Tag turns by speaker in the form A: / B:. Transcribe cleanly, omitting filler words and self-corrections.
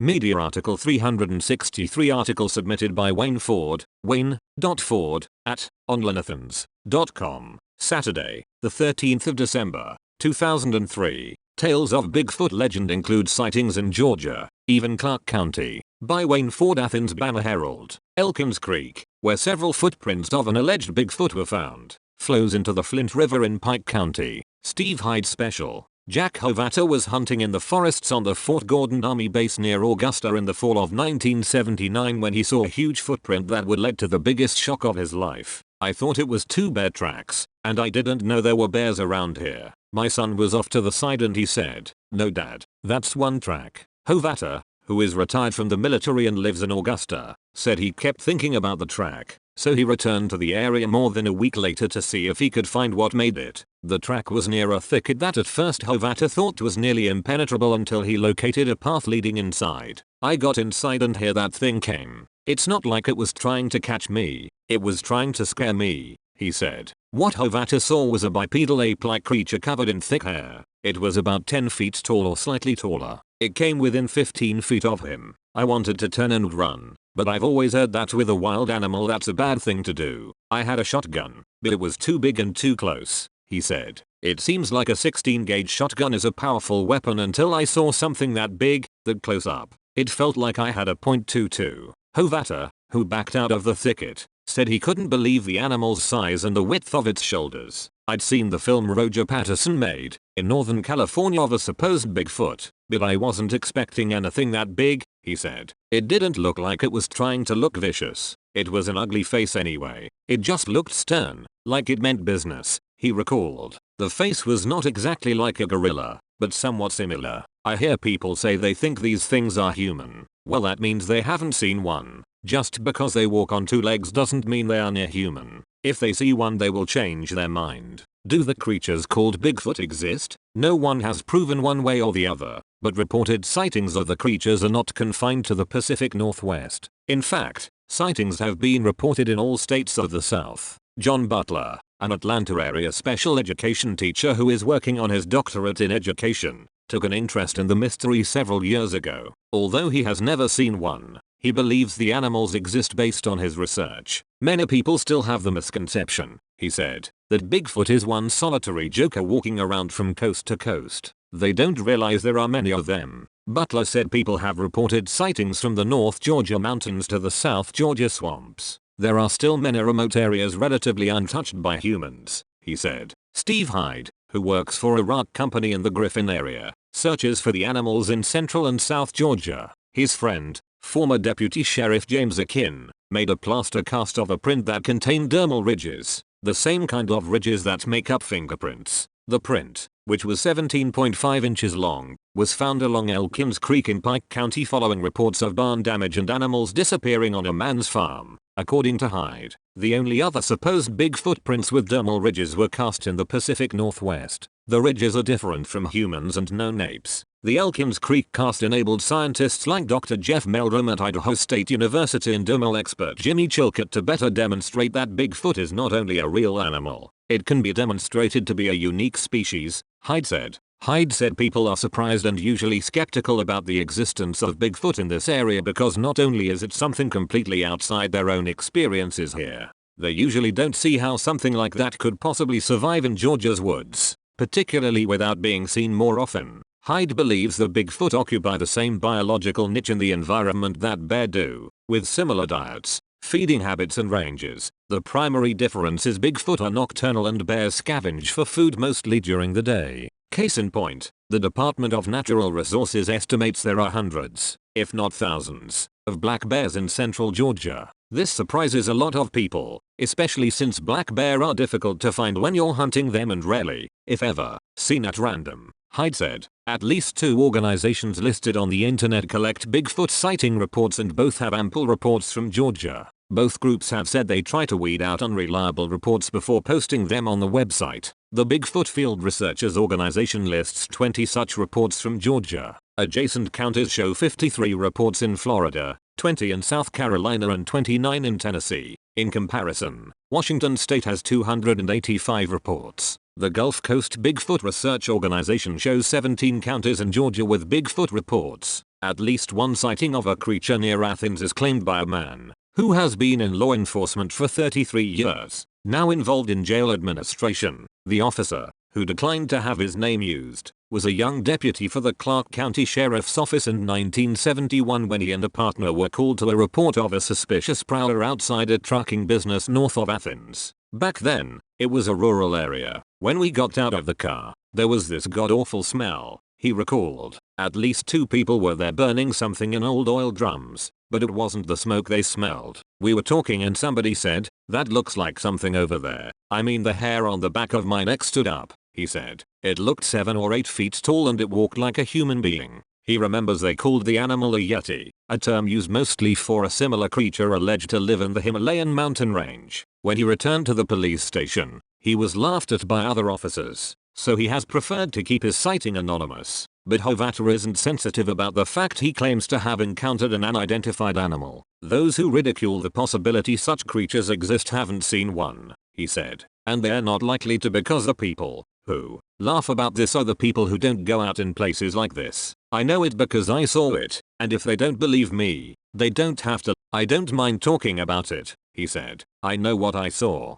A: Media article 363 article submitted by Wayne Ford, wayne.ford@onlinathans.com, Saturday, the 13th of December, 2003. Tales of Bigfoot legend include sightings in Georgia, even Clark County, by Wayne Ford. Athens Banner Herald. Elkins Creek, where several footprints of an alleged Bigfoot were found, flows into the Flint River in Pike County. Steve Hyde Special. Jack Hovata was hunting in the forests on the Fort Gordon Army Base near Augusta in the fall of 1979 when he saw a huge footprint that would lead to the biggest shock of his life. I thought it was 2 bear tracks, and I didn't know there were bears around here. My son was off to the side and he said, "No dad, that's 1 track." Hovata, who is retired from the military and lives in Augusta, said he kept thinking about the track, so he returned to the area more than a week later to see if he could find what made it. The track was near a thicket that at first Hovata thought was nearly impenetrable until he located a path leading inside. "I got inside and here that thing came. It's not like it was trying to catch me, it was trying to scare me," he said. What Hovata saw was a bipedal ape-like creature covered in thick hair. It was about 10 feet tall or slightly taller. It came within 15 feet of him. "I wanted to turn and run, but I've always heard that with a wild animal that's a bad thing to do. I had a shotgun, but it was too big and too close," he said. "It seems like a 16 gauge shotgun is a powerful weapon until I saw something that big, that close up. It felt like I had a .22. Hovata, who backed out of the thicket, said he couldn't believe the animal's size and the width of its shoulders. "I'd seen the film Roger Patterson made in Northern California of a supposed Bigfoot, but I wasn't expecting anything that big," he said. "It didn't look like it was trying to look vicious. It was an ugly face anyway. It just looked stern, like it meant business," he recalled. "The face was not exactly like a gorilla, but somewhat similar. I hear people say they think these things are human. Well, that means they haven't seen one. Just because they walk on 2 legs doesn't mean they are near human. If they see one they will change their mind." Do the creatures called Bigfoot exist? No one has proven one way or the other, but reported sightings of the creatures are not confined to the Pacific Northwest. In fact, sightings have been reported in all states of the South. John Butler, an Atlanta area special education teacher who is working on his doctorate in education, took an interest in the mystery several years ago. Although he has never seen one, he believes the animals exist based on his research. "Many people still have the misconception," he said, "that Bigfoot is one solitary joker walking around from coast to coast. They don't realize there are many of them." Butler said people have reported sightings from the North Georgia mountains to the South Georgia swamps. "There are still many remote areas relatively untouched by humans," he said. Steve Hyde, who works for a rock company in the Griffin area, searches for the animals in Central and South Georgia. His friend, former Deputy Sheriff James Akin, made a plaster cast of a print that contained dermal ridges, the same kind of ridges that make up fingerprints. The print, which was 17.5 inches long, was found along Elkins Creek in Pike County following reports of barn damage and animals disappearing on a man's farm. According to Hyde, the only other supposed big footprints with dermal ridges were cast in the Pacific Northwest. The ridges are different from humans and known apes. The Elkins Creek cast enabled scientists like Dr. Jeff Meldrum at Idaho State University and dermal expert Jimmy Chilcott to better demonstrate that Bigfoot is not only a real animal, it can be demonstrated to be a unique species, Hyde said. Hyde said people are surprised and usually skeptical about the existence of Bigfoot in this area because not only is it something completely outside their own experiences here, they usually don't see how something like that could possibly survive in Georgia's woods, particularly without being seen more often. Hyde believes the Bigfoot occupy the same biological niche in the environment that bear do, with similar diets, feeding habits and ranges. The primary difference is Bigfoot are nocturnal and bears scavenge for food mostly during the day. Case in point, the Department of Natural Resources estimates there are hundreds, if not thousands, of black bears in central Georgia. This surprises a lot of people, especially since black bear are difficult to find when you're hunting them and rarely, if ever, seen at random. Hyde said, at least 2 organizations listed on the internet collect Bigfoot sighting reports and both have ample reports from Georgia. Both groups have said they try to weed out unreliable reports before posting them on the website. The Bigfoot Field Researchers organization lists 20 such reports from Georgia. Adjacent counties show 53 reports in Florida, 20 in South Carolina and 29 in Tennessee. In comparison, Washington state has 285 reports. The Gulf Coast Bigfoot Research Organization shows 17 counties in Georgia with Bigfoot reports. At least one sighting of a creature near Athens is claimed by a man who has been in law enforcement for 33 years, now involved in jail administration. The officer, who declined to have his name used, was a young deputy for the Clark County Sheriff's Office in 1971 when he and a partner were called to a report of a suspicious prowler outside a trucking business north of Athens. Back then, it was a rural area. When we got out of the car, there was this god-awful smell, he recalled. At least 2 people were there burning something in old oil drums, but it wasn't the smoke they smelled. We were talking and somebody said, "That looks like something over there." I mean, the hair on the back of my neck stood up, he said. It looked 7 or 8 feet tall and it walked like a human being. He remembers they called the animal a yeti, a term used mostly for a similar creature alleged to live in the Himalayan mountain range. When he returned to the police station, he was laughed at by other officers, so he has preferred to keep his sighting anonymous. But Hovata isn't sensitive about the fact he claims to have encountered an unidentified animal. Those who ridicule the possibility such creatures exist haven't seen one, he said, and they're not likely to because the people who laugh about this are the people who don't go out in places like this. I know it because I saw it, and if they don't believe me, they don't have to. I don't mind talking about it, he said. I know what I saw.